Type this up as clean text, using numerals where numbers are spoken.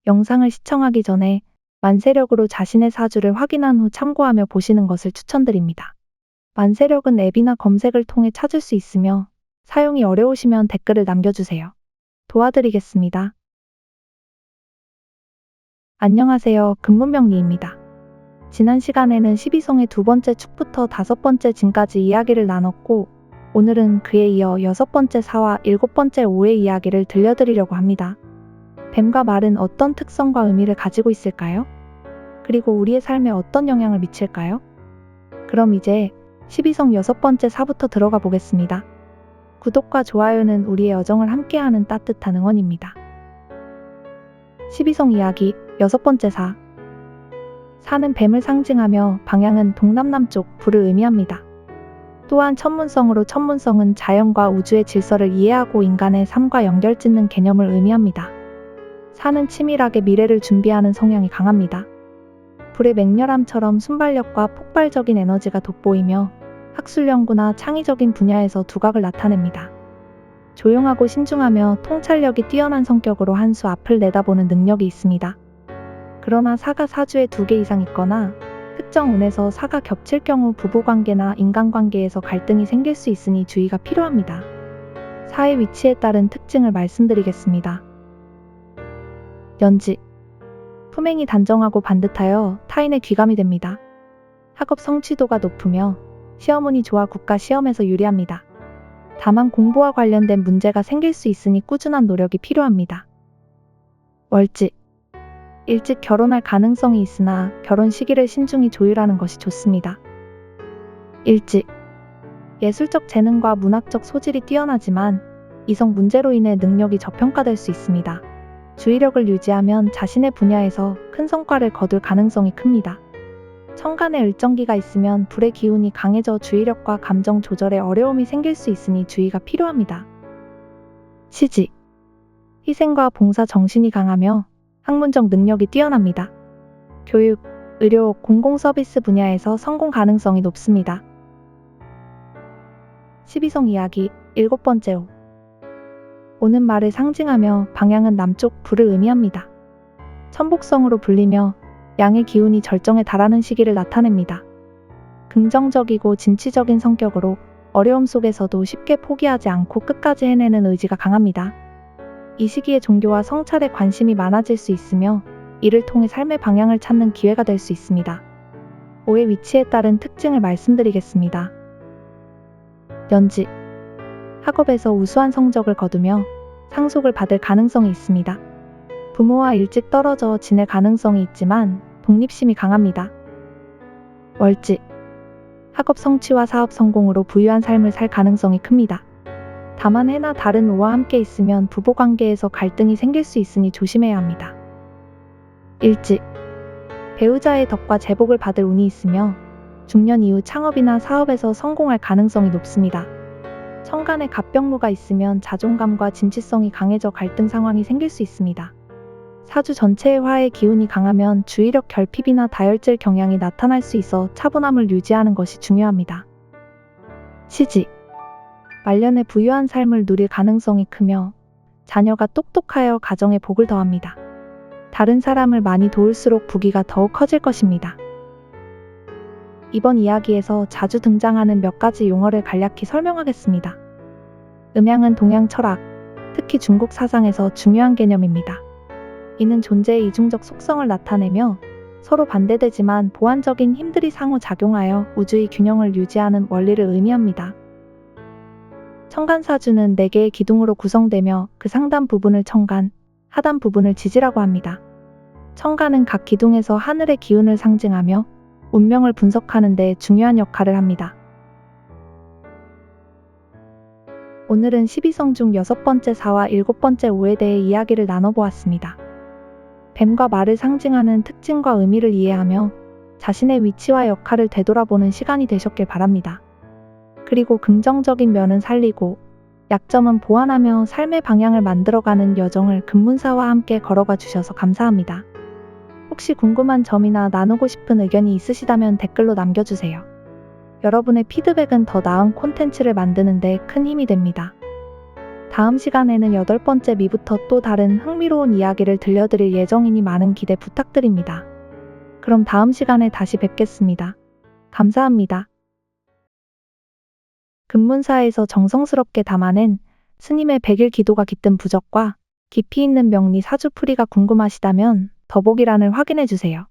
영상을 시청하기 전에 만세력으로 자신의 사주를 확인한 후 참고하며 보시는 것을 추천드립니다. 만세력은 앱이나 검색을 통해 찾을 수 있으며 사용이 어려우시면 댓글을 남겨주세요. 도와드리겠습니다. 안녕하세요. 근문명리입니다. 지난 시간에는 12성의 두 번째 축부터 다섯 번째 진까지 이야기를 나눴고, 오늘은 그에 이어 여섯 번째 사와 일곱 번째 오의 이야기를 들려드리려고 합니다. 뱀과 말은 어떤 특성과 의미를 가지고 있을까요? 그리고 우리의 삶에 어떤 영향을 미칠까요? 그럼 이제 12성 여섯 번째 사부터 들어가 보겠습니다. 구독과 좋아요는 우리의 여정을 함께하는 따뜻한 응원입니다. 12성 이야기 여섯 번째 사. 사는 뱀을 상징하며 방향은 동남남쪽 불을 의미합니다. 또한 천문성으로 천문성은 자연과 우주의 질서를 이해하고 인간의 삶과 연결짓는 개념을 의미합니다. 사는 치밀하게 미래를 준비하는 성향이 강합니다. 불의 맹렬함처럼 순발력과 폭발적인 에너지가 돋보이며 학술 연구나 창의적인 분야에서 두각을 나타냅니다. 조용하고 신중하며 통찰력이 뛰어난 성격으로 한 수 앞을 내다보는 능력이 있습니다. 그러나 사가 사주에 2개 이상 있거나 특정 운에서 사가 겹칠 경우 부부관계나 인간관계에서 갈등이 생길 수 있으니 주의가 필요합니다. 사의 위치에 따른 특징을 말씀드리겠습니다. 연지. 품행이 단정하고 반듯하여 타인의 귀감이 됩니다. 학업 성취도가 높으며 시험운이 좋아 국가 시험에서 유리합니다. 다만 공부와 관련된 문제가 생길 수 있으니 꾸준한 노력이 필요합니다. 월지. 일찍 결혼할 가능성이 있으나 결혼 시기를 신중히 조율하는 것이 좋습니다. 일지. 예술적 재능과 문학적 소질이 뛰어나지만 이성 문제로 인해 능력이 저평가될 수 있습니다. 주의력을 유지하면 자신의 분야에서 큰 성과를 거둘 가능성이 큽니다. 천간에 을정기가 있으면 불의 기운이 강해져 주의력과 감정 조절에 어려움이 생길 수 있으니 주의가 필요합니다. 시지. 희생과 봉사 정신이 강하며 학문적 능력이 뛰어납니다. 교육, 의료, 공공서비스 분야에서 성공 가능성이 높습니다. 12성 이야기 일곱 번째 오. 오는 말을 상징하며 방향은 남쪽 불을 의미합니다. 천복성으로 불리며 양의 기운이 절정에 달하는 시기를 나타냅니다. 긍정적이고 진취적인 성격으로 어려움 속에서도 쉽게 포기하지 않고 끝까지 해내는 의지가 강합니다. 이 시기에 종교와 성찰에 관심이 많아질 수 있으며 이를 통해 삶의 방향을 찾는 기회가 될 수 있습니다. 오의 위치에 따른 특징을 말씀드리겠습니다. 연지. 학업에서 우수한 성적을 거두며 상속을 받을 가능성이 있습니다. 부모와 일찍 떨어져 지낼 가능성이 있지만 독립심이 강합니다. 월지. 학업 성취와 사업 성공으로 부유한 삶을 살 가능성이 큽니다. 다만 해나 다른 오와 함께 있으면 부부관계에서 갈등이 생길 수 있으니 조심해야 합니다. 일지. 배우자의 덕과 제복을 받을 운이 있으며 중년 이후 창업이나 사업에서 성공할 가능성이 높습니다. 천간에 갑병무가 있으면 자존감과 진취성이 강해져 갈등 상황이 생길 수 있습니다. 사주 전체의 화의 기운이 강하면 주의력 결핍이나 다혈질 경향이 나타날 수 있어 차분함을 유지하는 것이 중요합니다. 시지. 말년에 부유한 삶을 누릴 가능성이 크며 자녀가 똑똑하여 가정에 복을 더합니다. 다른 사람을 많이 도울수록 부귀가 더욱 커질 것입니다. 이번 이야기에서 자주 등장하는 몇 가지 용어를 간략히 설명하겠습니다. 음양은 동양 철학, 특히 중국 사상에서 중요한 개념입니다. 이는 존재의 이중적 속성을 나타내며 서로 반대되지만 보완적인 힘들이 상호작용하여 우주의 균형을 유지하는 원리를 의미합니다. 천간사주는 4개의 기둥으로 구성되며 그 상단 부분을 천간, 하단 부분을 지지라고 합니다. 천간은 각 기둥에서 하늘의 기운을 상징하며 운명을 분석하는 데 중요한 역할을 합니다. 오늘은 12성 중 여섯 번째 사와 일곱 번째 오에 대해 이야기를 나눠보았습니다. 뱀과 말을 상징하는 특징과 의미를 이해하며 자신의 위치와 역할을 되돌아보는 시간이 되셨길 바랍니다. 그리고 긍정적인 면은 살리고 약점은 보완하며 삶의 방향을 만들어가는 여정을 근문사와 함께 걸어가 주셔서 감사합니다. 혹시 궁금한 점이나 나누고 싶은 의견이 있으시다면 댓글로 남겨주세요. 여러분의 피드백은 더 나은 콘텐츠를 만드는 데 큰 힘이 됩니다. 다음 시간에는 8번째 미부터 또 다른 흥미로운 이야기를 들려드릴 예정이니 많은 기대 부탁드립니다. 그럼 다음 시간에 다시 뵙겠습니다. 감사합니다. 금문사에서 정성스럽게 담아낸 스님의 100일 기도가 깃든 부적과 깊이 있는 명리 사주풀이가 궁금하시다면 더보기란을 확인해주세요.